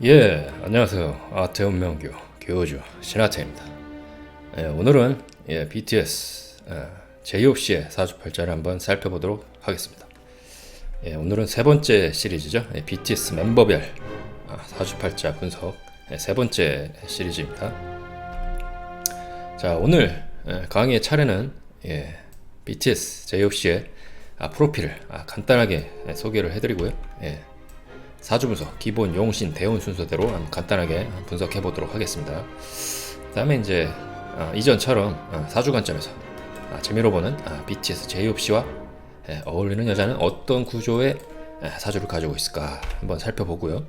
예, 안녕하세요. 아트 운명교 교우주 신하태입니다. 오늘은 BTS J-Hope 씨의 사주팔자를 한번 살펴보도록 하겠습니다. 오늘은 세 번째 시리즈죠. BTS 멤버별 사주팔자 분석 세 번째 시리즈입니다. 자, 오늘 강의의 차례는 BTS J-Hope 씨의 프로필을 간단하게 소개를 해드리고요. 사주 분석, 기본, 용신, 대운 순서대로 간단하게 분석해 보도록 하겠습니다. 다음에 이제 이전처럼 사주 관점에서 재미로 보는 BTS J-Hope 씨와 어울리는 여자는 어떤 구조의 사주를 가지고 있을까 한번 살펴보고요.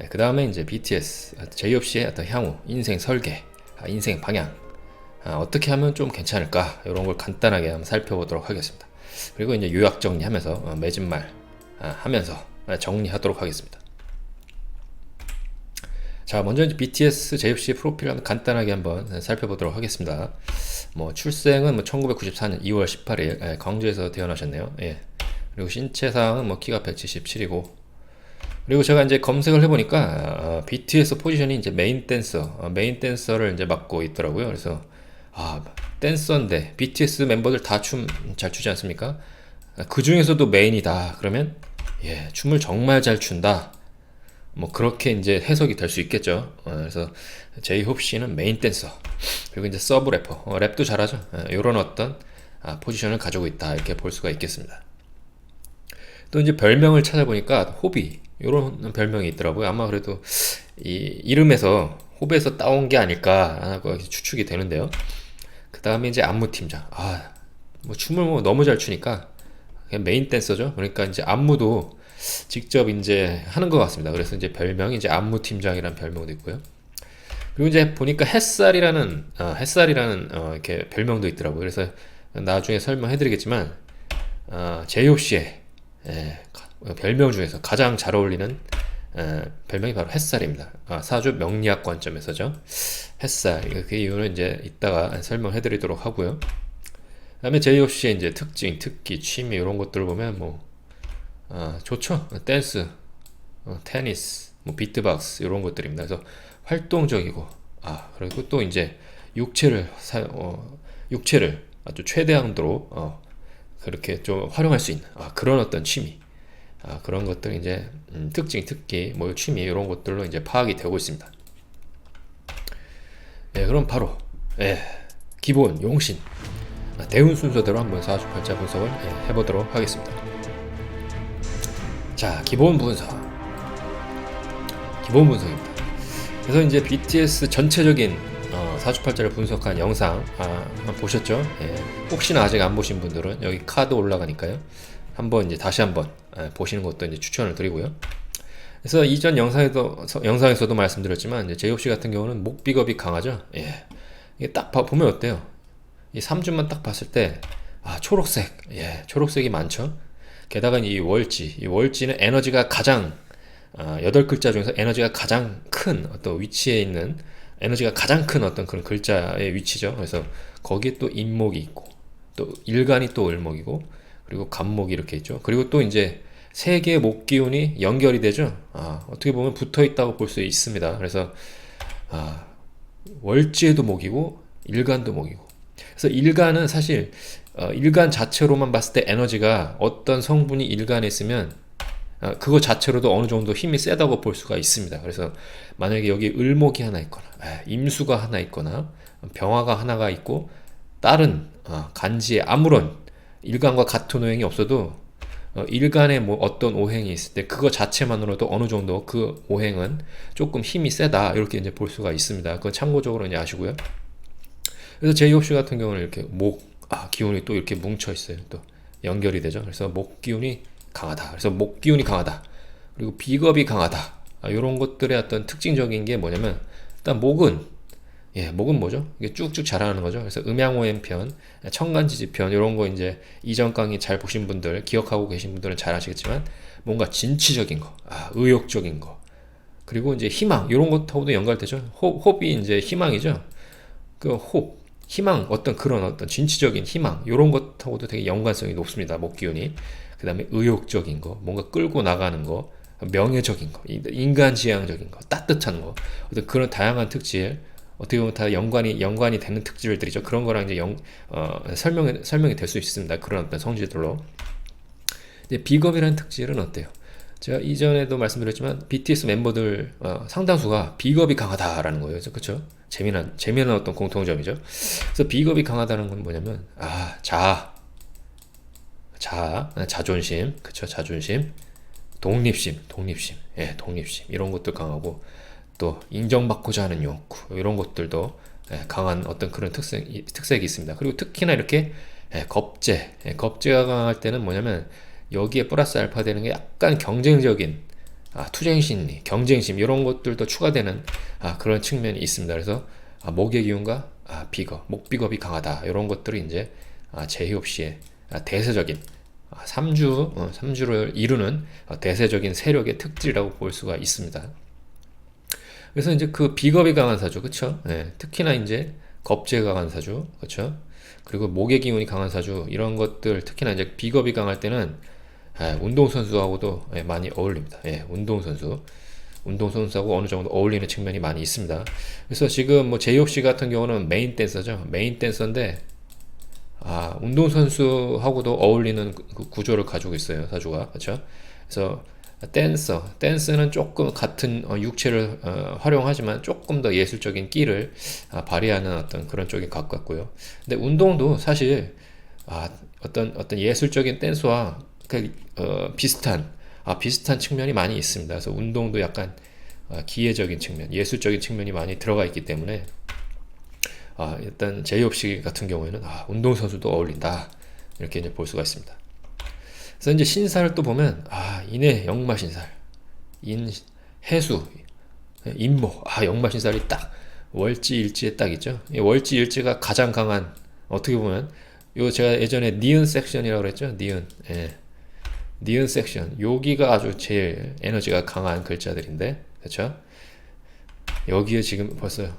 그 다음에 이제 BTS J-Hope 씨의 어떤 향후 인생 설계, 인생 방향 어떻게 하면 좀 괜찮을까 이런 걸 간단하게 한번 살펴보도록 하겠습니다. 그리고 이제 요약 정리하면서 매진말 하면서 정리하도록 하겠습니다. 자, 먼저 이제 BTS J-Hope 프로필을 한번 간단하게 한번 살펴보도록 하겠습니다. 출생은 1994년 2월 18일 광주에서 태어나셨네요. 그리고 신체상은 키가 177이고, 그리고 제가 이제 검색을 해보니까 BTS 포지션이 이제 메인 댄서를 이제 맡고 있더라고요. 그래서 댄서인데 BTS 멤버들 다 춤 잘 추지 않습니까? 그 중에서도 메인이다. 그러면 춤을 정말 잘 춘다. 그렇게 이제 해석이 될 수 있겠죠. 그래서 J-Hope 씨는 메인 댄서, 그리고 이제 서브 래퍼, 랩도 잘하죠. 이런 어떤 포지션을 가지고 있다 이렇게 볼 수가 있겠습니다. 또 이제 별명을 찾아보니까 호비 이런 별명이 있더라고요. 아마 그래도 이 이름에서 호비에서 따온 게 아닐까 하고 추측이 되는데요. 그 다음에 이제 안무팀장. 춤을 너무 잘 추니까 그냥 메인 댄서죠. 그러니까 이제 안무도 직접 이제 하는 것 같습니다. 그래서 이제 별명이 이제 안무 팀장이라는 별명도 있고요. 그리고 이제 보니까 햇살이라는 이렇게 별명도 있더라고요. 그래서 나중에 설명해드리겠지만 J-Hope 씨의 별명 중에서 가장 잘 어울리는 별명이 바로 햇살입니다. 사주 명리학 관점에서죠. 햇살. 그 이유는 이제 이따가 설명해드리도록 하고요. 그다음에 J-Hope 씨의 이제 특징, 특기, 취미 이런 것들을 보면 좋죠. 댄스, 테니스, 비트박스 이런 것들입니다. 그래서 활동적이고, 그리고 또 이제 육체를 아주 최대한도로 그렇게 좀 활용할 수 있는 그런 어떤 취미, 그런 것들 이제 특징, 특기, 취미 이런 것들로 이제 파악이 되고 있습니다. 그럼 바로 기본 용신. 대운 순서대로 한번 사주팔자 분석을 해보도록 하겠습니다. 자, 기본 분석입니다. 그래서 이제 BTS 전체적인 사주팔자를 분석한 영상 보셨죠? 혹시나 아직 안 보신 분들은 여기 카드 올라가니까요. 한번 이제 다시 한번 보시는 것도 이제 추천을 드리고요. 그래서 이전 영상에서도 말씀드렸지만 이제 J-Hope 씨 같은 경우는 목 비겁이 강하죠. 이게 딱 보면 어때요? 이 3주만 딱 봤을 때 초록색이 많죠. 게다가 이 월지는 에너지가 가장 8글자 중에서 에너지가 가장 큰 어떤 위치에 있는 에너지가 가장 큰 어떤 그런 글자의 위치죠. 그래서 거기에 또 인목이 있고 또 일간이 또 을목이고 그리고 간목이 이렇게 있죠. 그리고 또 이제 세 개의 목 기운이 연결이 되죠. 어떻게 보면 붙어 있다고 볼 수 있습니다. 그래서 월지에도 목이고 일간도 목이고. 그래서 일간은 사실 일간 자체로만 봤을 때 에너지가 어떤 성분이 일간에 있으면 그거 자체로도 어느 정도 힘이 세다고 볼 수가 있습니다. 그래서 만약에 여기 을목이 하나 있거나 임수가 하나 있거나 병화가 하나가 있고 다른 간지에 아무런 일간과 같은 오행이 없어도 일간에 어떤 오행이 있을 때 그거 자체만으로도 어느 정도 그 오행은 조금 힘이 세다 이렇게 이제 볼 수가 있습니다. 그건 참고적으로 이제 아시고요. 그래서 J-Hope 씨 같은 경우는 이렇게 기운이 또 이렇게 뭉쳐 있어요. 또 연결이 되죠. 그래서 목 기운이 강하다. 그리고 비겁이 강하다. 이런 것들의 어떤 특징적인 게 뭐냐면 일단 목은 뭐죠? 이게 쭉쭉 자라는 거죠. 그래서 음양오행편, 청간지지편 이런 거 이제 이전 강의 잘 보신 분들, 기억하고 계신 분들은 잘 아시겠지만 뭔가 진취적인 거, 의욕적인 거, 그리고 이제 희망 이런 것하고도 연결되죠. 호흡이 이제 희망이죠. 희망, 그런 어떤 진취적인 희망, 이런 것하고도 되게 연관성이 높습니다. 목 기운이. 그 다음에 의욕적인 거, 뭔가 끌고 나가는 거, 명예적인 거, 인간지향적인 거, 따뜻한 거, 어떤 그런 다양한 특질, 어떻게 보면 다 연관이 되는 특질들이죠. 그런 거랑 이제 설명이 될 수 있습니다. 그런 어떤 성질들로. 근데 비겁이라는 특질은 어때요? 제가 이전에도 말씀드렸지만 BTS 멤버들 상당수가 비겁이 강하다라는 거예요. 그렇죠? 재미난 어떤 공통점이죠. 그래서 비겁이 강하다는 건 뭐냐면 자존심, 그쵸? 자존심, 독립심, 예, 독립심 이런 것도 강하고 또 인정받고자 하는 욕구 이런 것들도 강한 어떤 그런 특색이 있습니다. 그리고 특히나 이렇게 겁제가 강할 때는 뭐냐면 여기에 플러스 알파 되는 게 약간 경쟁적인 투쟁 심리, 경쟁심 이런 것들도 추가되는 그런 측면이 있습니다. 그래서 목의 기운과 목비겁이 강하다 이런 것들이 이제 제이홉 씨의 대세적인 삼주를 이루는 대세적인 세력의 특질이라고 볼 수가 있습니다. 그래서 이제 그 비겁이 강한 사주, 그쵸? 예, 특히나 이제 겁재가 강한 사주, 그쵸? 그리고 목의 기운이 강한 사주, 이런 것들, 특히나 이제 비겁이 강할 때는 운동선수하고도 많이 어울립니다. 예, 운동선수하고 어느 정도 어울리는 측면이 많이 있습니다. 그래서 지금 뭐 제이홉 씨 같은 경우는 메인 댄서죠. 메인 댄서인데, 운동선수하고도 어울리는 그 구조를 가지고 있어요. 사주가. 그쵸? 그래서 댄스는 조금 같은 육체를 활용하지만 조금 더 예술적인 끼를 발휘하는 어떤 그런 쪽에 가깝고요. 근데 운동도 사실 어떤 예술적인 댄스와 비슷한 측면이 많이 있습니다. 그래서 운동도 약간 기회적인 측면, 예술적인 측면이 많이 들어가 있기 때문에 일단 제이홉 씨 같은 경우에는 운동선수도 어울린다 이렇게 이제 볼 수가 있습니다. 그래서 이제 신사를 또 보면 인해 역마신살, 해수, 인목, 역마신살이 딱 월지일지에 딱 있죠. 이 월지일지가 가장 강한 어떻게 보면 요 제가 예전에 니은 섹션이라고 그랬죠. 니은 섹션 여기가 아주 제일 에너지가 강한 글자들인데 그렇죠? 여기에 지금 벌써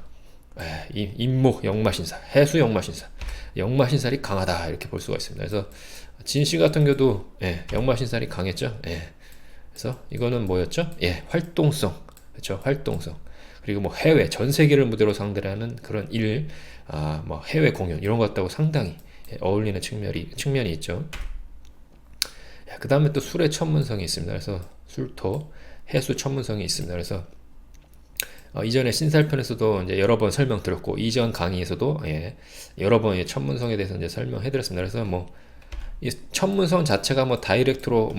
인목 역마신살, 해수 역마신살, 역마신살이 강하다 이렇게 볼 수가 있습니다. 그래서 진씨 같은 경우도 역마신살이 강했죠. 그래서 이거는 뭐였죠? 활동성, 그렇죠? 활동성. 그리고 뭐 해외 전 세계를 무대로 상대하는 그런 뭐 해외 공연 이런 것 같다고 상당히 어울리는 측면이 있죠. 그 다음에 또 술의 천문성이 있습니다. 그래서 술토, 해수 천문성이 있습니다. 그래서 이전에 신살편에서도 이제 여러 번 설명드렸고 이전 강의에서도 여러 번 천문성에 대해서 이제 설명해드렸습니다. 그래서 뭐 이 천문성 자체가 뭐 다이렉트로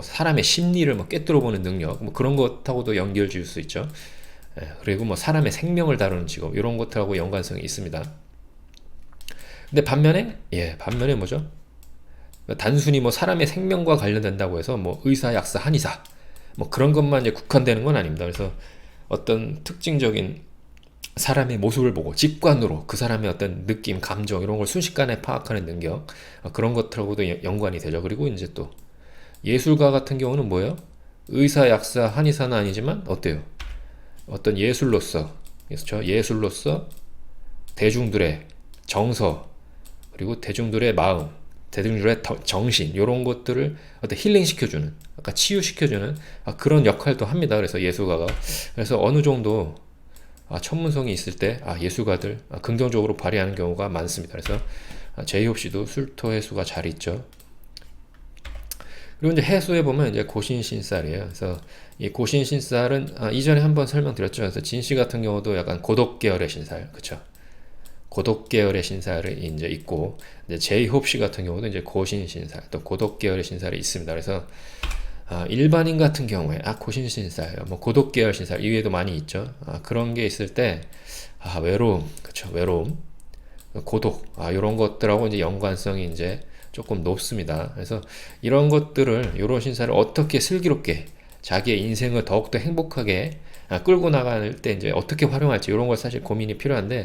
사람의 심리를 뭐 꿰뚫어보는 능력 뭐 그런 것하고도 연결 지을 수 있죠. 그리고 뭐 사람의 생명을 다루는 직업 이런 것들하고 연관성이 있습니다. 근데 반면에 뭐죠? 단순히 뭐 사람의 생명과 관련된다고 해서 뭐 의사, 약사, 한의사 뭐 그런 것만 이제 국한되는 건 아닙니다. 그래서 어떤 특징적인 사람의 모습을 보고 직관으로 그 사람의 어떤 느낌, 감정 이런 걸 순식간에 파악하는 능력 그런 것들하고도 연관이 되죠. 그리고 이제 또 예술가 같은 경우는 뭐예요? 의사, 약사, 한의사는 아니지만 어때요? 어떤 예술로서 그렇죠? 예술로서 대중들의 정서 그리고 대중들의 마음 대중들의 정신 이런 것들을 어떤 힐링시켜주는 아까 치유시켜주는 그런 역할도 합니다. 그래서 예술가가 그래서 어느 정도 천문성이 있을 때 예술가들 긍정적으로 발휘하는 경우가 많습니다. 그래서 제이홉 씨도 술토 해수가 잘 있죠. 그리고 이제 해수에 보면 이제 고신신살이에요. 그래서 이 고신신살은 이전에 한번 설명드렸죠. 그래서 진씨 같은 경우도 약간 고독 계열의 신살, 그렇죠? 고독 계열의 신살이 이제 있고 이제 제이홉 씨 같은 경우도 이제 고신신살 또 고독 계열의 신살이 있습니다. 그래서 일반인 같은 경우에 고신신살, 뭐 고독 계열 신살 이외에도 많이 있죠. 그런 게 있을 때 외로움, 그렇죠? 외로움, 고독 이런 것들하고 이제 연관성이 이제 조금 높습니다. 그래서 이런 신사를 어떻게 슬기롭게 자기의 인생을 더욱더 행복하게 끌고 나갈 때 이제 어떻게 활용할지 이런 거 사실 고민이 필요한데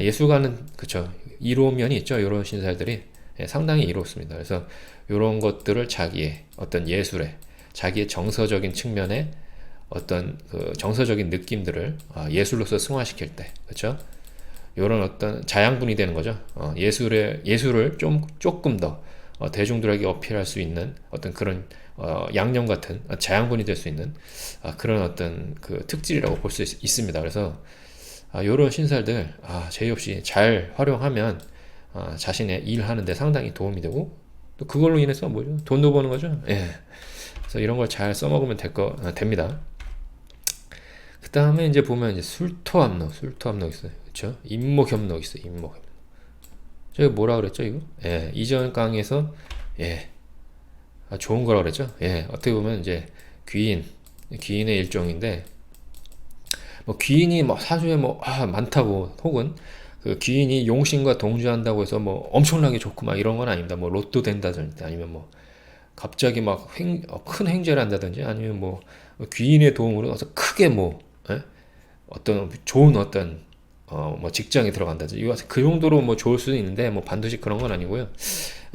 예술가는 그쵸 이로운 면이 있죠. 이런 신사들이 상당히 이롭습니다. 그래서 이런 것들을 자기의 어떤 예술에 자기의 정서적인 측면에 어떤 그 정서적인 느낌들을 예술로서 승화시킬 때 그쵸 이런 어떤 자양분이 되는 거죠. 예술을 조금 더 대중들에게 어필할 수 있는 어떤 그런 양념 같은 자양분이 될 수 있는 그런 어떤 그 특질이라고 볼 수 있습니다. 그래서 이런 신살들 제의 없이 잘 활용하면 자신의 일하는 데 상당히 도움이 되고 또 그걸로 인해서 뭐죠? 돈도 버는 거죠. 예. 그래서 이런 걸 잘 써먹으면 됩니다. 그 다음에 이제 보면 이제 술토압록 있어요. 그렇죠? 임목협록 있어요. 임목협록. 저기 뭐라 그랬죠, 이거? 예. 이전 강의에서 예. 좋은 거라 그랬죠? 예. 어떻게 보면 이제 귀인의 일종인데 뭐 귀인이 뭐 사주에 뭐 많다고 혹은 그 귀인이 용신과 동주한다고 해서 뭐 엄청나게 좋고 막 이런 건 아닙니다. 뭐 로또 된다든지 아니면 뭐 갑자기 막 큰 횡재를 한다든지 아니면 뭐 귀인의 도움으로 어서 크게 뭐 어떤 좋은 어떤 뭐 직장에 들어간다든지 이거 그 정도로 뭐 좋을 수도 있는데 뭐 반드시 그런 건 아니고요.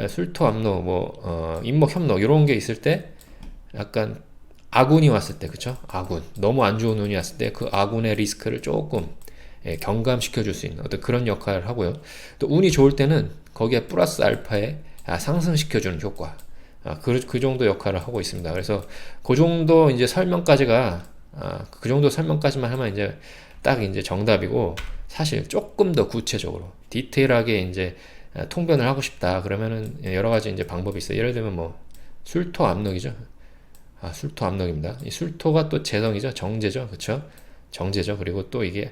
술토암록 뭐 임목협록 이런 게 있을 때 약간 아군이 왔을 때 그쵸? 아군 너무 안 좋은 운이 왔을 때 그 아군의 리스크를 조금 경감시켜 줄 수 있는 어떤 그런 역할을 하고요. 또 운이 좋을 때는 거기에 플러스 알파에 상승시켜 주는 효과 그 정도 역할을 하고 있습니다. 그래서 그 정도 이제 설명까지가 그 정도 설명까지만 하면 이제 딱 이제 정답이고 사실 조금 더 구체적으로 디테일하게 이제 통변을 하고 싶다 그러면은 여러 가지 이제 방법이 있어요. 예를 들면 뭐 술토압록이죠. 술토압록입니다. 이 술토가 또 재성이죠. 정제죠. 그쵸? 정제죠. 그리고 또 이게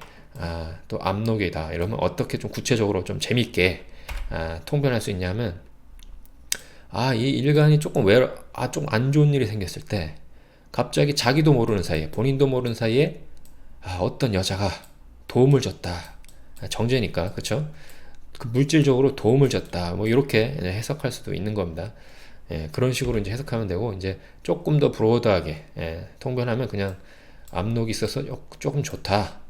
또 압록이다. 이러면 어떻게 좀 구체적으로 좀 재밌게 통변할 수 있냐면 이 일간이 조금 좀 안 좋은 일이 생겼을 때 갑자기 자기도 모르는 사이에 본인도 모르는 사이에 어떤 여자가 도움을 줬다. 정제니까 그쵸? 그 물질적으로 도움을 줬다. 뭐 이렇게 해석할 수도 있는 겁니다. 그런 식으로 이제 해석하면 되고 이제 조금 더 브로드하게 통변하면 그냥 압록이 있어서 조금 좋다.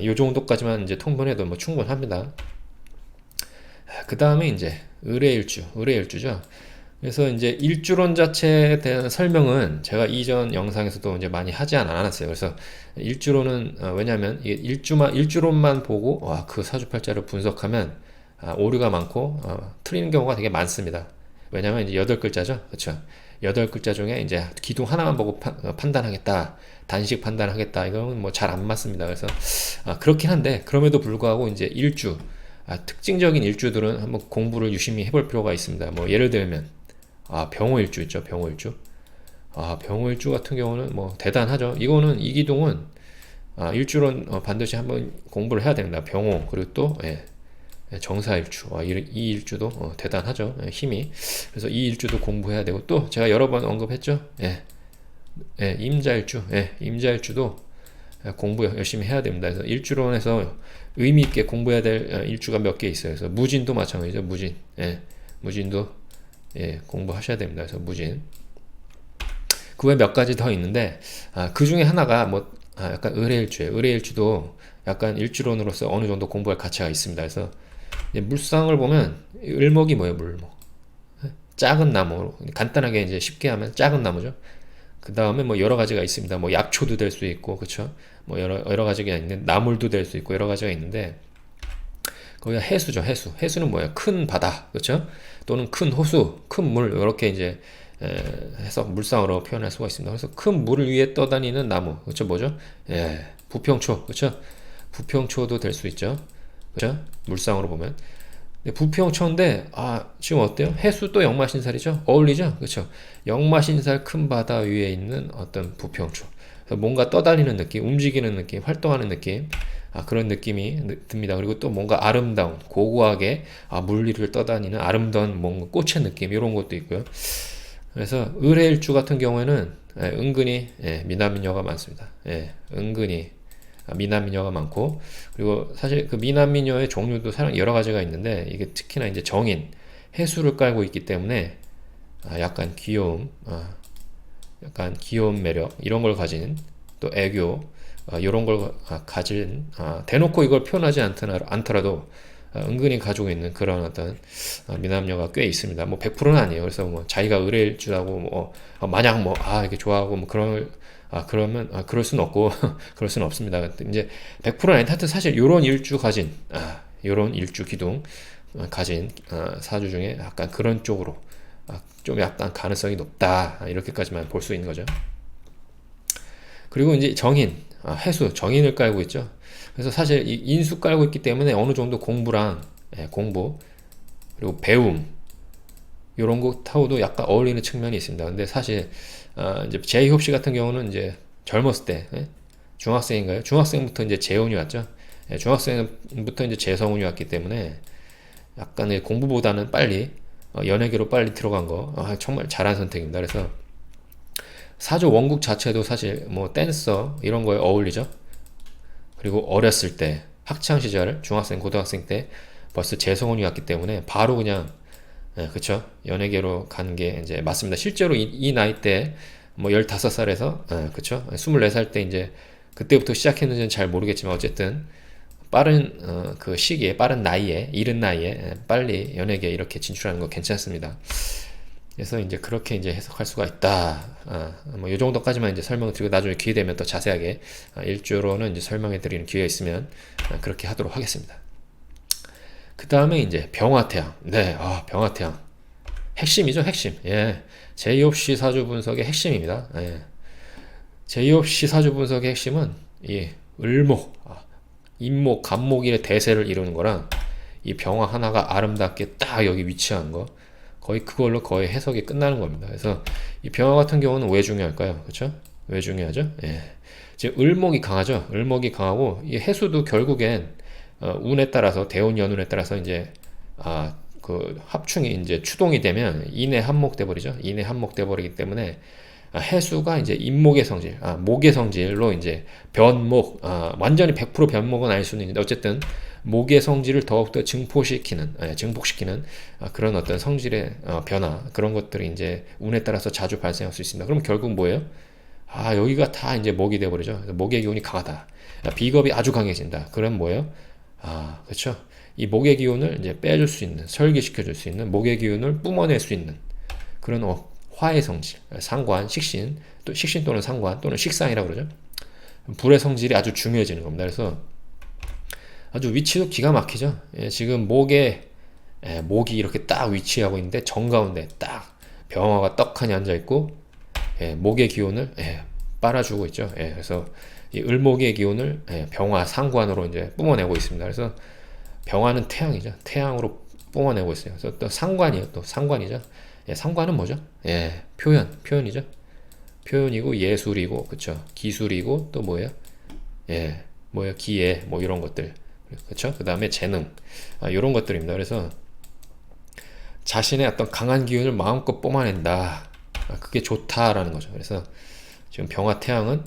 이 정도까지만 이제 통변해도 뭐 충분합니다. 그 다음에 이제 의례일주죠. 그래서 이제 일주론 자체에 대한 설명은 제가 이전 영상에서도 이제 많이 하지 않았어요. 그래서 일주론은 왜냐하면 이게 일주론만 보고 그 사주팔자를 분석하면 오류가 많고 틀리는 경우가 되게 많습니다. 왜냐하면 이제 8글자죠, 그렇죠? 8글자 중에 이제 기둥 하나만 보고 판단하겠다, 단식 판단하겠다, 이건 뭐 잘 안 맞습니다. 그래서 그렇긴 한데 그럼에도 불구하고 이제 일주 특징적인 일주들은 한번 공부를 유심히 해볼 필요가 있습니다. 뭐 예를 들면 병호일주 있죠, 병호일주. 병호일주 같은 경우는 뭐 대단하죠. 이거는 이 기둥은 일주론 반드시 한번 공부를 해야 됩니다. 병호 그리고 또 정사일주 이 일주도 대단하죠. 힘이. 그래서 이 일주도 공부해야 되고 또 제가 여러 번 언급했죠. 임자일주도 공부 열심히 해야 됩니다. 그래서 일주론에서 의미 있게 공부해야 될 일주가 몇 개 있어요. 그래서 무진도 마찬가지죠. 무진도 공부하셔야 됩니다. 그래서 무진. 그 외 몇 가지 더 있는데 그 중에 하나가 뭐 약간 의례일주예요. 의례일주도 약간 일주론으로서 어느 정도 공부할 가치가 있습니다. 그래서 물상을 보면 을목이 뭐예요? 물목. 작은 나무. 간단하게 이제 쉽게 하면 작은 나무죠. 그 다음에 뭐 여러 가지가 있습니다. 뭐 약초도 될 수 있고, 그쵸? 뭐 여러 가지가 있는데, 나물도 될 수 있고, 여러 가지가 있는데, 거기가 해수죠, 해수. 해수는 뭐예요? 큰 바다, 그쵸? 또는 큰 호수, 큰 물, 이렇게 이제, 해서 물상으로 표현할 수가 있습니다. 그래서 큰 물 위에 떠다니는 나무, 그쵸? 뭐죠? 부평초, 그쵸? 부평초도 될 수 있죠. 그쵸? 물상으로 보면. 부평초인데 지금 어때요? 해수 또 역마신살이죠? 어울리죠? 그쵸? 역마신살 큰 바다 위에 있는 어떤 부평초. 뭔가 떠다니는 느낌, 움직이는 느낌, 활동하는 느낌, 그런 느낌이 듭니다. 그리고 또 뭔가 아름다운, 고고하게 물 위를 떠다니는 아름다운 뭔가 꽃의 느낌, 이런 것도 있고요. 그래서 을해일주 같은 경우에는 은근히 미남미녀가 많습니다. 은근히 미남미녀가 많고, 그리고 사실 그 미남미녀의 종류도 여러 가지가 있는데, 이게 특히나 이제 정인, 해수를 깔고 있기 때문에 약간 귀여움, 약간 귀여운 매력, 이런 걸 가진, 또 애교, 이런 걸 가진, 대놓고 이걸 표현하지 않더라도 은근히 가지고 있는 그런 어떤 미남녀가 꽤 있습니다. 뭐 100%는 아니에요. 그래서 뭐 자기가 의뢰일주라고 뭐 마냥 뭐 이렇게 좋아하고 뭐 그러면 그럴 수는 없고 그럴 수는 없습니다. 이제 100%는 아닌데 하여튼 사실 요런 일주 가진 요런 일주 기둥 가진 사주 중에 약간 그런 쪽으로 좀 약간 가능성이 높다. 이렇게까지만 볼 수 있는 거죠. 그리고 이제 정인, 해수, 정인을 깔고 있죠. 그래서 사실 이 인수 깔고 있기 때문에 어느 정도 공부랑 공부 그리고 배움 이런 것하고도 약간 어울리는 측면이 있습니다. 근데 사실 이제 제이홉 씨 같은 경우는 이제 젊었을 때 중학생인가요? 중학생부터 이제 재혼이 왔죠. 중학생부터 이제 재성운이 왔기 때문에 약간 공부보다는 빨리 연예계로 빨리 들어간 거 정말 잘한 선택입니다. 그래서 사주 원국 자체도 사실 뭐 댄서 이런 거에 어울리죠. 그리고 어렸을 때 학창 시절 중학생 고등학생 때 벌써 재성운이 왔기 때문에 바로 그냥 그쵸 연예계로 가는 게 이제 맞습니다. 실제로 이 나이 때 뭐 15살에서 그쵸 24살 때 이제 그때부터 시작했는지는 잘 모르겠지만 어쨌든 빠른 그 시기에 빠른 나이에 이른 나이에 빨리 연예계에 이렇게 진출하는 거 괜찮습니다. 그래서 이제 그렇게 이제 해석할 수가 있다. 뭐 이 정도까지만 이제 설명을 드리고 나중에 기회 되면 또 자세하게 일주로는 이제 설명해 드리는 기회 있으면 그렇게 하도록 하겠습니다. 그 다음에 이제 병화태양. 네, 병화태양. 핵심이죠, 핵심. 예. 제이홉씨 사주 분석의 핵심입니다. 예. 제이홉씨 사주 분석의 핵심은 이 을목, 임목, 간목일의 대세를 이루는 거랑 이 병화 하나가 아름답게 딱 여기 위치한 거 거의 그걸로 거의 해석이 끝나는 겁니다. 그래서 이 병화 같은 경우는 왜 중요할까요? 그렇죠? 왜 중요하죠? 예. 지금 을목이 강하죠. 을목이 강하고 이 해수도 결국엔 운에 따라서 대운 연운에 따라서 이제 그 합충이 이제 추동이 되면 인의 한목 돼 버리죠. 인의 한목 돼 버리기 때문에 해수가 이제 인목의 성질, 목의 성질로 이제 변목, 완전히 100% 변목은 아닐 수는 있는데 어쨌든 목의 성질을 더욱더 증폭시키는 그런 어떤 성질의 변화 그런 것들이 이제 운에 따라서 자주 발생할 수 있습니다. 그럼 결국 뭐예요? 여기가 다 이제 목이 돼버리죠. 목의 기운이 강하다. 비겁이 아주 강해진다. 그럼 뭐예요? 그렇죠. 이 목의 기운을 이제 빼줄 수 있는, 설기시켜줄 수 있는, 목의 기운을 뿜어낼 수 있는 그런 화의 성질, 상관, 식신, 또 식신 또는 상관 또는 식상이라고 그러죠. 불의 성질이 아주 중요해지는 겁니다. 그래서 아주 위치도 기가 막히죠. 지금 목이 이렇게 딱 위치하고 있는데 정가운데 딱 병화가 떡하니 앉아 있고 목의 기운을 빨아주고 있죠. 그래서 이 을목의 기운을 병화 상관으로 이제 뿜어내고 있습니다. 그래서 병화는 태양이죠. 태양으로 뿜어내고 있어요. 그래서 또 상관이요. 또 상관이죠. 상관은 뭐죠? 표현이죠. 표현이고 예술이고 그쵸. 기술이고 또 뭐예요? 뭐예요? 기회 뭐 이런 것들. 그쵸? 그 다음에 재능 이런 것들입니다. 그래서 자신의 어떤 강한 기운을 마음껏 뿜어낸다. 그게 좋다라는 거죠. 그래서 지금 병화 태양은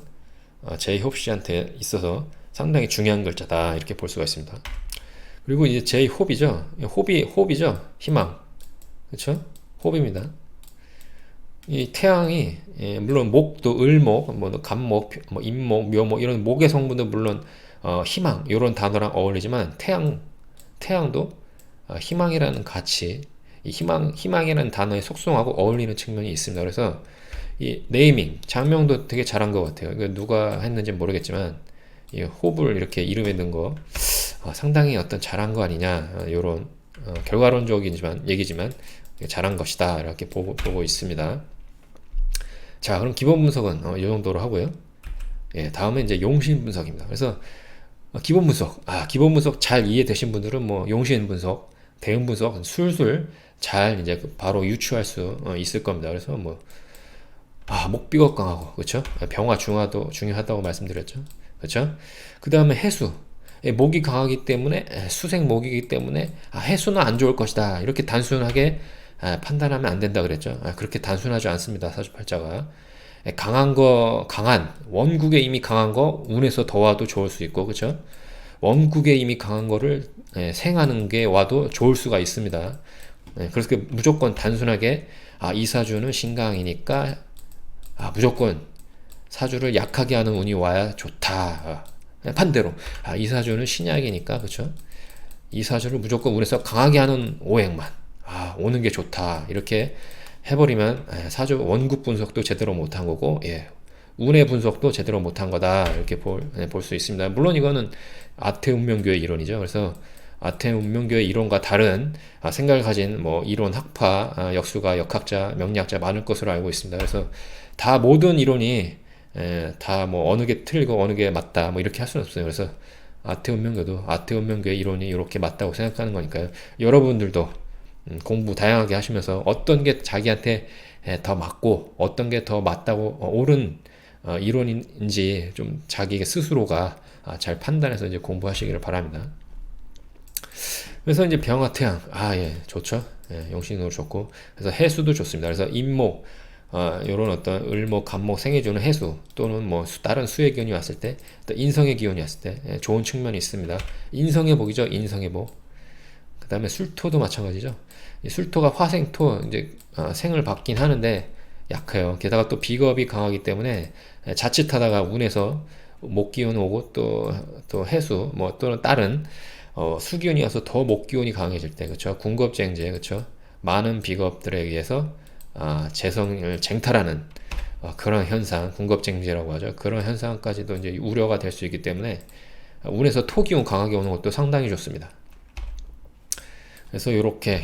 제이홉 씨한테 있어서 상당히 중요한 글자다 이렇게 볼 수가 있습니다. 그리고 이제 제이홉이죠. 호비죠. 희망. 그렇죠? 호비입니다. 이 태양이 물론 목도 을목, 뭐 간목, 뭐 임목, 묘목 이런 목의 성분도 물론 희망 이런 단어랑 어울리지만 태양도 희망이라는 가치, 이 희망이라는 단어의 속성하고 어울리는 측면이 있습니다. 그래서 이 네이밍, 장명도 되게 잘한 것 같아요. 이거 누가 했는지 모르겠지만 이 홉을 이렇게 이름에 넣은 거 상당히 어떤 잘한 거 아니냐 이런 결과론적이지만 얘기지만 잘한 것이다 이렇게 보고 있습니다. 자, 그럼 기본 분석은 이 정도로 하고요. 다음에 이제 용신 분석입니다. 그래서 기본 분석 잘 이해되신 분들은 뭐 용신 분석, 대응 분석 술술 잘 이제 바로 유추할 수 있을 겁니다. 그래서 뭐 목비가 강하고 그렇죠? 병화 중화도 중요하다고 말씀드렸죠. 그렇죠? 그 다음에 해수 목이 강하기 때문에 수생 목이기 때문에 해수는 안 좋을 것이다 이렇게 단순하게 판단하면 안 된다 그랬죠. 그렇게 단순하지 않습니다. 사주팔자가 강한 원국에 이미 강한 거 운에서 더 와도 좋을 수 있고 그렇죠. 원국에 이미 강한 거를 생하는 게 와도 좋을 수가 있습니다. 그래서 무조건 단순하게 이 사주는 신강이니까 무조건 사주를 약하게 하는 운이 와야 좋다. 반대로 이 사주는 신약이니까 그렇죠. 이 사주를 무조건 운에서 강하게 하는 오행만 오는 게 좋다. 이렇게 해버리면 사주 원국 분석도 제대로 못한 거고 운의 분석도 제대로 못한 거다. 이렇게 볼 수 있습니다. 물론 이거는 아태 운명교의 이론이죠. 그래서 아테네 운명교의 이론과 다른 생각을 가진 뭐 이론 학파, 역수가, 역학자, 명리학자 많을 것으로 알고 있습니다. 그래서 다 모든 이론이 다 뭐 어느 게 틀리고 어느 게 맞다 뭐 이렇게 할 수는 없어요. 그래서 아테네 운명교도 아테네 운명교의 이론이 이렇게 맞다고 생각하는 거니까요. 여러분들도 공부 다양하게 하시면서 어떤 게 자기한테 더 맞고 어떤 게 더 맞다고 옳은 이론인지 좀 자기 스스로가 잘 판단해서 이제 공부하시기를 바랍니다. 그래서 이제 병화 태양, 예, 좋죠. 예, 용신으로 좋고, 그래서 해수도 좋습니다. 그래서 임목, 요런 어떤 을목, 간목, 생해주는 해수, 또는 뭐 다른 수의 기운이 왔을 때, 또 인성의 기운이 왔을 때, 좋은 측면이 있습니다. 인성의 복이죠, 인성의 복. 그 다음에 술토도 마찬가지죠. 이 술토가 화생토, 이제, 생을 받긴 하는데, 약해요. 게다가 또 비겁이 강하기 때문에, 자칫하다가 운에서 목기운 오고, 또 해수, 뭐, 또는 다른, 수기운이 와서 더 목기운이 강해질 때, 그쵸? 군겁쟁제, 그쵸? 많은 비겁들에 의해서, 재성을 쟁탈하는, 그런 현상, 군겁쟁제라고 하죠. 그런 현상까지도 이제 우려가 될 수 있기 때문에, 운에서 토기운 강하게 오는 것도 상당히 좋습니다. 그래서 요렇게,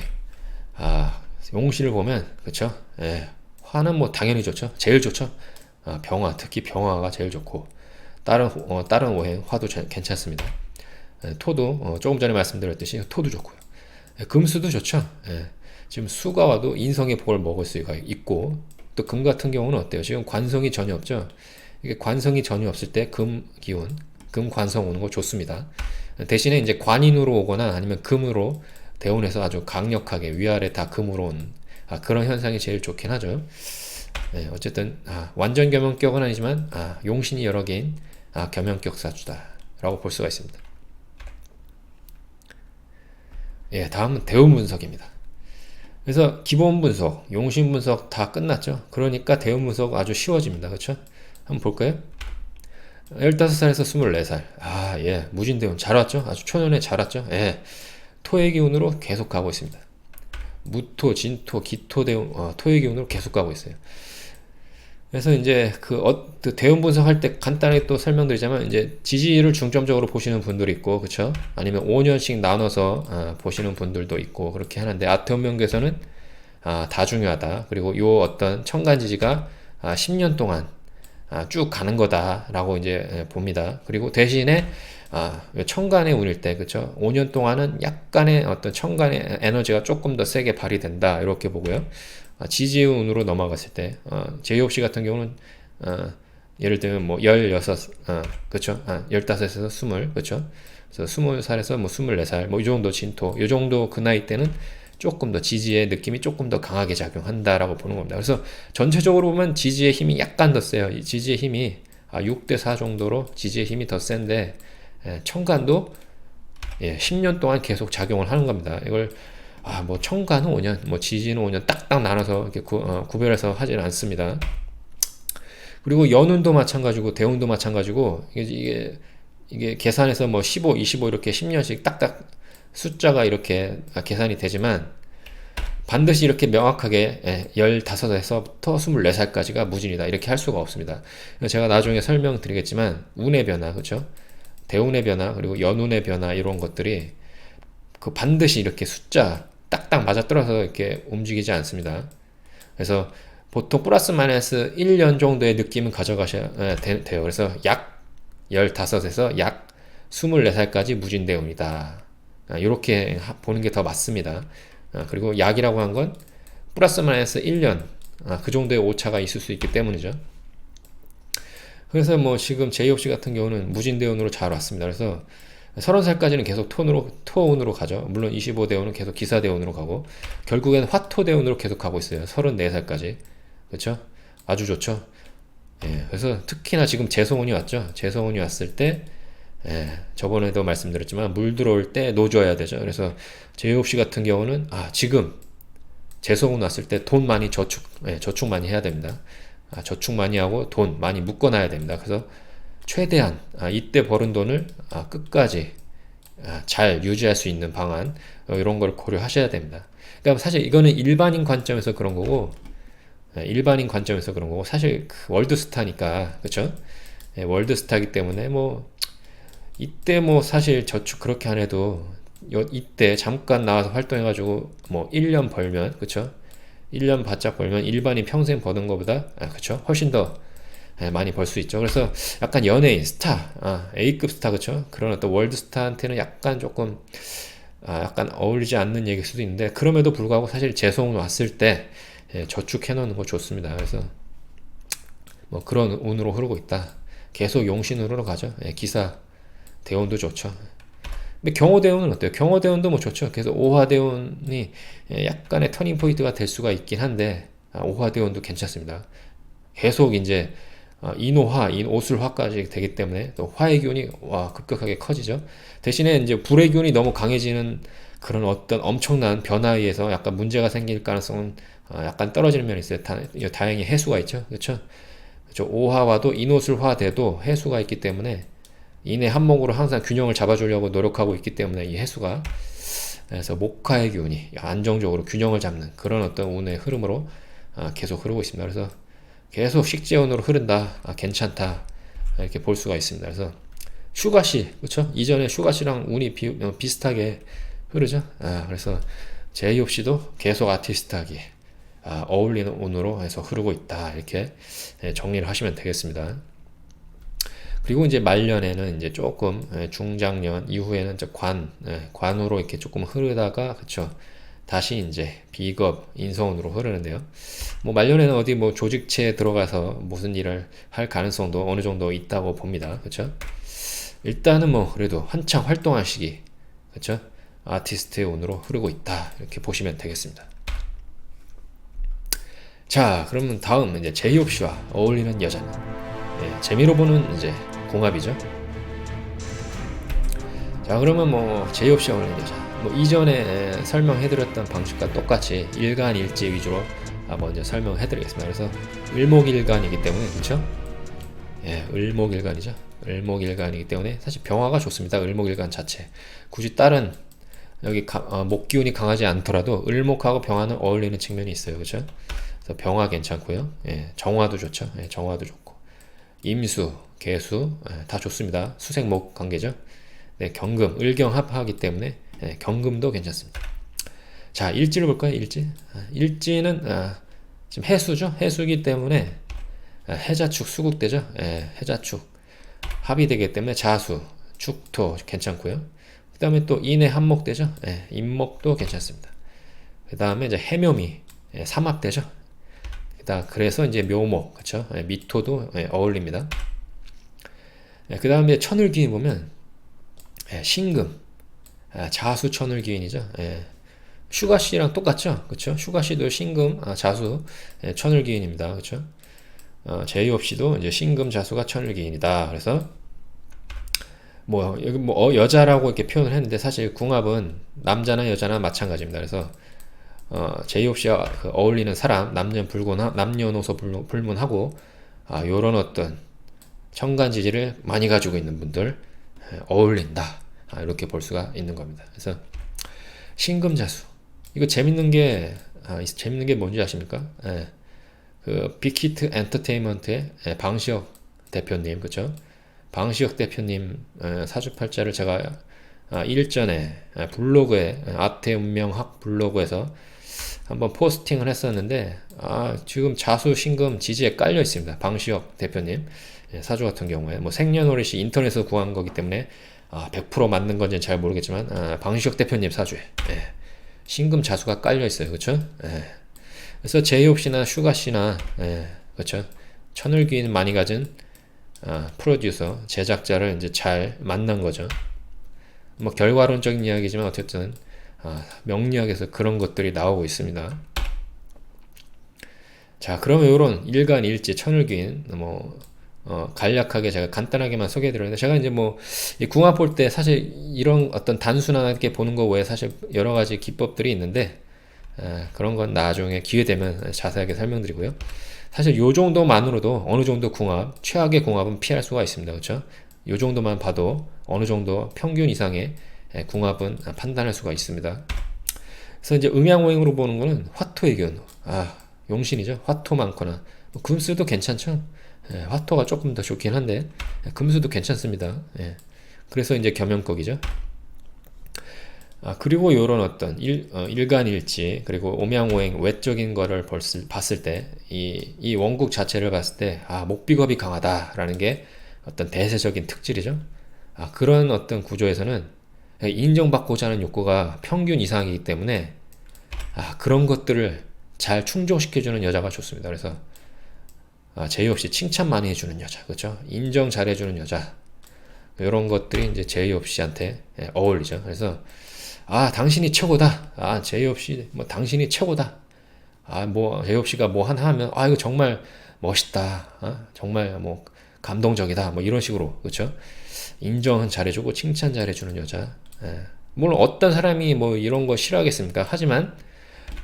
용신을 보면, 그쵸? 예, 화는 뭐 당연히 좋죠. 제일 좋죠. 병화, 특히 병화가 제일 좋고, 다른 오행, 화도 괜찮습니다. 토도 조금 전에 말씀드렸듯이 토도 좋고요. 금수도 좋죠. 지금 수가 와도 인성의 복을 먹을 수가 있고 또 금 같은 경우는 어때요? 지금 관성이 전혀 없죠. 이게 관성이 전혀 없을 때 금 기운, 금 관성 오는 거 좋습니다. 대신에 이제 관인으로 오거나 아니면 금으로 대운에서 아주 강력하게 위아래 다 금으로 온 그런 현상이 제일 좋긴 하죠. 어쨌든 완전 겸용격은 아니지만 용신이 여러 개인 겸용격 사주다라고 볼 수가 있습니다. 예, 다음은 대운 분석입니다. 그래서 기본 분석, 용신 분석 다 끝났죠. 그러니까 대운 분석 아주 쉬워집니다. 그렇죠? 한번 볼까요? 15살에서 24살. 예, 무진대운 잘 왔죠? 아주 초년에 잘 왔죠? 예, 토의 기운으로 계속 가고 있습니다. 무토, 진토, 기토 대운, 토의 기운으로 계속 가고 있어요. 그래서 이제 그 대운 분석할 때 간단하게 또 설명드리자면 이제 지지를 중점적으로 보시는 분들이 있고 그쵸? 아니면 5년씩 나눠서 보시는 분들도 있고 그렇게 하는데 아테온명계에서는 다 중요하다. 그리고 요 어떤 천간 지지가 10년 동안 쭉 가는 거다라고 이제 봅니다. 그리고 대신에 천간의 운일 때 그쵸? 5년 동안은 약간의 어떤 천간의 에너지가 조금 더 세게 발휘된다 이렇게 보고요. 지지의 운으로 넘어갔을 때 제2옵시 같은 경우는 예를 들면 뭐 16, 그쵸? 15에서 20, 그쵸? 그래서 20살에서 뭐 24살, 뭐 이 정도 진토, 이 정도 그 나이 때는 조금 더 지지의 느낌이 조금 더 강하게 작용한다라고 보는 겁니다. 그래서 전체적으로 보면 지지의 힘이 약간 더 세요. 이 지지의 힘이 6대 4 정도로 지지의 힘이 더 센데 천간도 10년 동안 계속 작용을 하는 겁니다. 이걸 뭐 천간은 5년, 뭐 지지는 5년 딱딱 나눠서 이렇게 구별해서 하지는 않습니다. 그리고 연운도 마찬가지고 대운도 마찬가지고 이게 계산해서 뭐 15, 25 이렇게 10년씩 딱딱 숫자가 이렇게 계산이 되지만 반드시 이렇게 명확하게 15에서부터 24살까지가 무진이다 이렇게 할 수가 없습니다. 제가 나중에 설명드리겠지만 운의 변화, 그렇죠? 대운의 변화 그리고 연운의 변화 이런 것들이 반드시 이렇게 숫자 딱딱 맞아떨어서 이렇게 움직이지 않습니다. 그래서 보통 플러스 마이너스 1년 정도의 느낌은 가져가셔야 돼요. 그래서 약 15에서 약 24살까지 무진대운이다. 이렇게 보는 게 더 맞습니다. 그리고 약이라고 한 건 플러스 마이너스 1년 그 정도의 오차가 있을 수 있기 때문이죠. 그래서 뭐 지금 제2옵시 같은 경우는 무진대운으로 잘 왔습니다. 그래서 30살까지는 계속 토운으로 가죠. 물론 25대운은 계속 기사대운으로 가고 결국엔 화토대운으로 계속 가고 있어요. 34살까지. 그렇죠? 아주 좋죠. 그래서 특히나 지금 재성운이 왔죠. 재성운이 왔을 때 저번에도 말씀드렸지만 물 들어올 때 놓줘야 되죠. 그래서 제6시 같은 경우는 지금 재성운 왔을 때 돈 많이 저축 많이 해야 됩니다. 저축 많이 하고 돈 많이 묶어놔야 됩니다. 그래서 최대한 이때 벌은 돈을 끝까지 잘 유지할 수 있는 방안 이런 걸 고려하셔야 됩니다. 그러니까 사실 이거는 일반인 관점에서 그런 거고 사실 월드스타니까 그쵸? 월드스타이기 때문에 뭐 이때 뭐 사실 저축 그렇게 안 해도 이때 잠깐 나와서 활동해가지고 뭐 1년 벌면, 그쵸? 1년 바짝 벌면 일반인 평생 버는 것보다, 그쵸? 훨씬 더 많이 벌 수 있죠. 그래서 약간 연예인, 스타, A급 스타, 그쵸? 그런 어떤 월드 스타한테는 약간 조금, 약간 어울리지 않는 얘기일 수도 있는데, 그럼에도 불구하고 사실 재송 왔을 때 저축해 놓는 거 좋습니다. 그래서 뭐 그런 운으로 흐르고 있다. 계속 용신으로 가죠. 기사 대운도 좋죠. 근데 경호대운은 어때요? 경호대운도 뭐 좋죠. 그래서 오화대운이 약간의 터닝 포인트가 될 수가 있긴 한데, 오화대운도 괜찮습니다. 계속 이제 인호화, 인오술화까지 되기 때문에 또 화의 기운이 급격하게 커지죠. 대신에 이제 불의 기운이 너무 강해지는 그런 어떤 엄청난 변화에 의해서 약간 문제가 생길 가능성은 약간 떨어지는 면이 있어요. 다행히 해수가 있죠. 그렇죠? 오화와도 인오술화 돼도 해수가 있기 때문에 인의 한목으로 항상 균형을 잡아주려고 노력하고 있기 때문에 이 해수가, 그래서 목화의 기운이 안정적으로 균형을 잡는 그런 어떤 운의 흐름으로 계속 흐르고 있습니다. 그래서 계속 식재운으로 흐른다, 괜찮다, 이렇게 볼 수가 있습니다. 그래서 슈가씨, 그쵸? 이전에 슈가씨랑 운이 비슷하게 흐르죠. 그래서 제이홉씨도 계속 아티스트하게 어울리는 운으로 해서 흐르고 있다, 이렇게 정리를 하시면 되겠습니다. 그리고 이제 말년에는 이제 조금 중장년 이후에는 이제 관으로 이렇게 조금 흐르다가, 그쵸? 다시 이제 비겁 인성운으로 흐르는데요. 뭐 말년에는 어디 뭐 조직체에 들어가서 무슨 일을 할 가능성도 어느 정도 있다고 봅니다. 그쵸? 일단은 뭐 그래도 한창 활동할 시기, 그쵸? 아티스트의 운으로 흐르고 있다, 이렇게 보시면 되겠습니다. 자, 그러면 다음 이제 제이홉 씨와 어울리는 여자는, 재미로 보는 이제 궁합이죠. 자, 그러면 뭐 제이홉 씨와 어울리는 여자, 뭐 이전에 설명해드렸던 방식과 똑같이 일간일지 위주로 먼저 설명해드리겠습니다. 그래서 을목일간이기 때문에, 그렇죠? 을목일간이죠. 을목일간이기 때문에 사실 병화가 좋습니다. 을목일간 자체. 굳이 다른 여기 목기운이 강하지 않더라도 을목하고 병화는 어울리는 측면이 있어요, 그렇죠? 그래서 병화 괜찮고요. 정화도 좋죠. 정화도 좋고, 임수, 개수 다 좋습니다. 수생목 관계죠. 네, 경금, 을경합하기 때문에 경금도 괜찮습니다. 자, 일지를 볼까요? 일지. 일지는 지금 해수죠. 해수기 때문에 해자축 수국되죠. 해자축 합이 되기 때문에 자수, 축토 괜찮고요. 그 다음에 또 인의 한목되죠. 임목도 괜찮습니다. 그 다음에 이제 해묘미 삼합되죠. 그래서 이제 묘목, 그쵸? 미토도 어울립니다. 그 다음에 천을기인 보면 신금, 자수 천을기인이죠. 슈가씨랑 똑같죠? 그쵸? 슈가씨도 신금, 자수, 천을기인입니다. 그쵸? 제이홉씨도 이제 신금, 자수가 천을기인이다. 그래서 뭐 여기 뭐 여자라고 이렇게 표현을 했는데 사실 궁합은 남자나 여자나 마찬가지입니다. 그래서 제이홉씨와 그 어울리는 사람, 남녀노소 불문하고 요런 어떤 천간지지를 많이 가지고 있는 분들 어울린다, 이렇게 볼 수가 있는 겁니다. 그래서 신금자수, 이거 재밌는 게 뭔지 아십니까? 그 빅히트 엔터테인먼트의 방시혁 대표님, 그쵸? 방시혁 대표님 사주팔자를 제가 일전에 블로그에 아태운명학 블로그에서 한번 포스팅을 했었는데, 지금 자수 신금 지지에 깔려 있습니다. 방시혁 대표님 사주 같은 경우에 뭐 생년월일시 인터넷에서 구한 거기 때문에 100% 맞는 건지는 잘 모르겠지만 방시혁 대표님 사주에 신금 자수가 깔려 있어요. 그렇죠? 그래서 제이홉 씨나 슈가 씨나 그렇죠? 천을기인 많이 가진 프로듀서, 제작자를 이제 잘 만난 거죠. 뭐 결과론적인 이야기지만 어쨌든 명리학에서 그런 것들이 나오고 있습니다. 자, 그러면 이런 일간일지 천을기인 뭐 간략하게 제가 간단하게만 소개해드렸는데, 제가 이제 뭐 이 궁합 볼 때 사실 이런 어떤 단순하게 보는 거 외에 사실 여러 가지 기법들이 있는데, 그런 건 나중에 기회 되면 자세하게 설명드리고요. 사실 요 정도만으로도 어느 정도 궁합, 최악의 궁합은 피할 수가 있습니다. 그렇죠? 요 정도만 봐도 어느 정도 평균 이상의 궁합은 판단할 수가 있습니다. 그래서 이제 음양오행으로 보는 거는 화토의 견, 용신이죠. 화토 많거나 금수도 괜찮죠. 화토가 조금 더 좋긴 한데 금수도 괜찮습니다. 그래서 이제 겸용격이죠. 그리고 요런 어떤 일간일치, 그리고 옴양오행 외적인 거를 봤을 때, 이 원국 자체를 봤을 때, 목비겁이 강하다라는 게 어떤 대세적인 특질이죠. 그런 어떤 구조에서는 인정받고자 하는 욕구가 평균 이상이기 때문에, 그런 것들을 잘 충족시켜주는 여자가 좋습니다. 그래서, 제의 없이 칭찬 많이 해주는 여자, 그렇죠? 인정 잘해주는 여자, 이런 것들이 이제 제의 없이한테 어울리죠. 그래서, 당신이 최고다. 제이 없이 뭐 당신이 최고다. 뭐 제이 없이가 뭐 하나 하면 이거 정말 멋있다. 정말 뭐 감동적이다. 뭐 이런 식으로 그렇죠? 인정은 잘해주고 칭찬 잘해주는 여자. 물론 어떤 사람이 뭐 이런 거 싫어하겠습니까? 하지만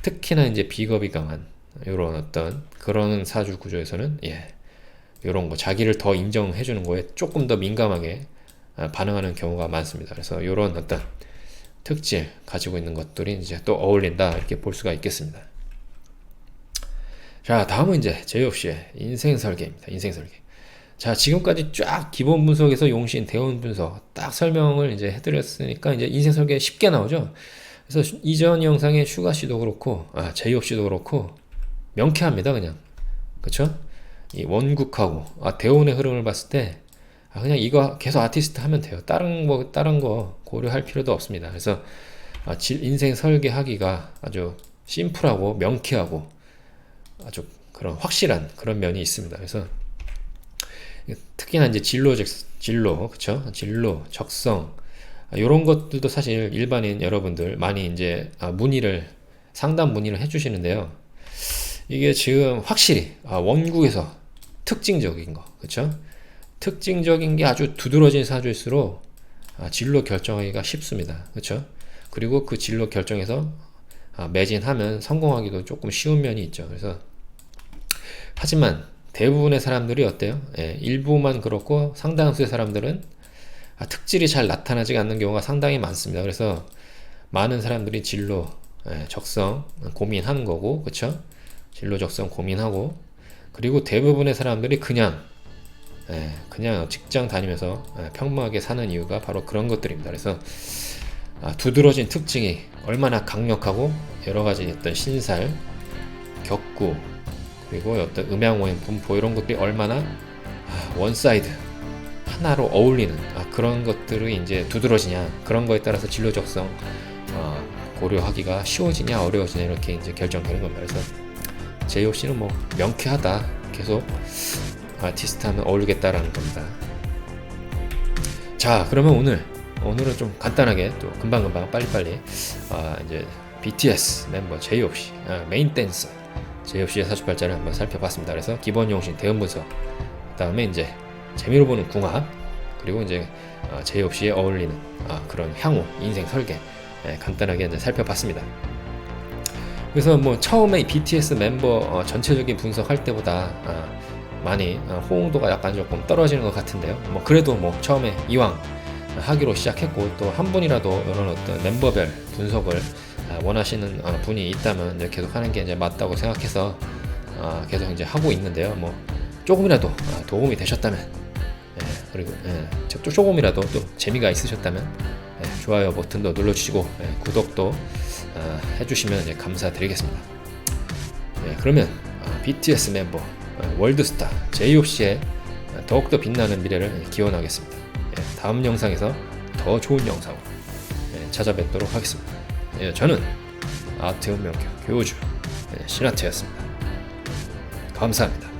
특히나 이제 비겁이 강한 이런 어떤 그런 사주 구조에서는 이런 거 자기를 더 인정해주는 거에 조금 더 민감하게 반응하는 경우가 많습니다. 그래서 이런 어떤 특질 가지고 있는 것들이 이제 또 어울린다 이렇게 볼 수가 있겠습니다. 자, 다음은 이제 제이 없이의 인생 설계입니다. 인생 설계. 자, 지금까지 쫙 기본 분석에서 용신 대운 분석 딱 설명을 이제 해드렸으니까 이제 인생 설계 쉽게 나오죠. 그래서 이전 영상의 슈가 씨도 그렇고 제이 없이도 그렇고 명쾌합니다. 그냥 그쵸? 이 원국하고 대운의 흐름을 봤을 때 그냥 이거 계속 아티스트 하면 돼요. 다른 거 고려할 필요도 없습니다. 그래서 인생 설계하기가 아주 심플하고 명쾌하고 아주 그런 확실한 그런 면이 있습니다. 그래서 특히나 이제 진로, 그쵸? 진로, 적성 이런 것들도 사실 일반인 여러분들 많이 이제 상담 문의를 해주시는데요. 이게 지금 확실히 원국에서 특징적인 거, 그쵸? 특징적인 게 아주 두드러진 사주일수록 진로 결정하기가 쉽습니다. 그렇죠? 그리고 그 진로 결정에서 매진하면 성공하기도 조금 쉬운 면이 있죠. 그래서 하지만 대부분의 사람들이 어때요? 일부만 그렇고 상당수의 사람들은 특질이 잘 나타나지 않는 경우가 상당히 많습니다. 그래서 많은 사람들이 진로, 적성 고민하는 거고, 그렇죠? 진로, 적성 고민하고, 그리고 대부분의 사람들이 그냥 직장 다니면서 평범하게 사는 이유가 바로 그런 것들입니다. 그래서 두드러진 특징이 얼마나 강력하고 여러가지 어떤 신살, 격구, 그리고 어떤 음양오행, 분포 이런 것들이 얼마나 원사이드 하나로 어울리는 그런 것들이 이제 두드러지냐, 그런 거에 따라서 진로 적성 고려하기가 쉬워지냐 어려워지냐 이렇게 이제 결정되는 겁니다. 그래서 제이 없이는 뭐 명쾌하다, 계속 아티스트 하면 어울리겠다라는 겁니다. 자, 그러면 오늘은 좀 간단하게 또 금방금방 빨리빨리 이제 BTS 멤버 제이 없이 메인 댄서 제이 없이의 사주팔자를 한번 살펴봤습니다. 그래서 기본 용신 대응 분석, 그 다음에 이제 재미로 보는 궁합, 그리고 이제 제이 없이에 어울리는 그런 향후 인생 설계 간단하게 이제 살펴봤습니다. 그래서 뭐 처음에 이 BTS 멤버 전체적인 분석할 때보다 많이 호응도가 약간 조금 떨어지는 것 같은데요. 뭐 그래도 뭐 처음에 이왕 하기로 시작했고 또 한 분이라도 이런 어떤 멤버별 분석을 원하시는 분이 있다면 이제 계속 하는 게 이제 맞다고 생각해서 계속 이제 하고 있는데요. 뭐 조금이라도 도움이 되셨다면, 그리고 조금이라도 또 재미가 있으셨다면 좋아요 버튼도 눌러주시고 구독도 해주시면 이제 감사드리겠습니다. 그러면 BTS 멤버 월드스타 제이 없이의 더욱더 빛나는 미래를 기원하겠습니다. 다음 영상에서 더 좋은 영상으로 찾아뵙도록 하겠습니다. 저는 아트 운명교 교주 신하트였습니다. 감사합니다.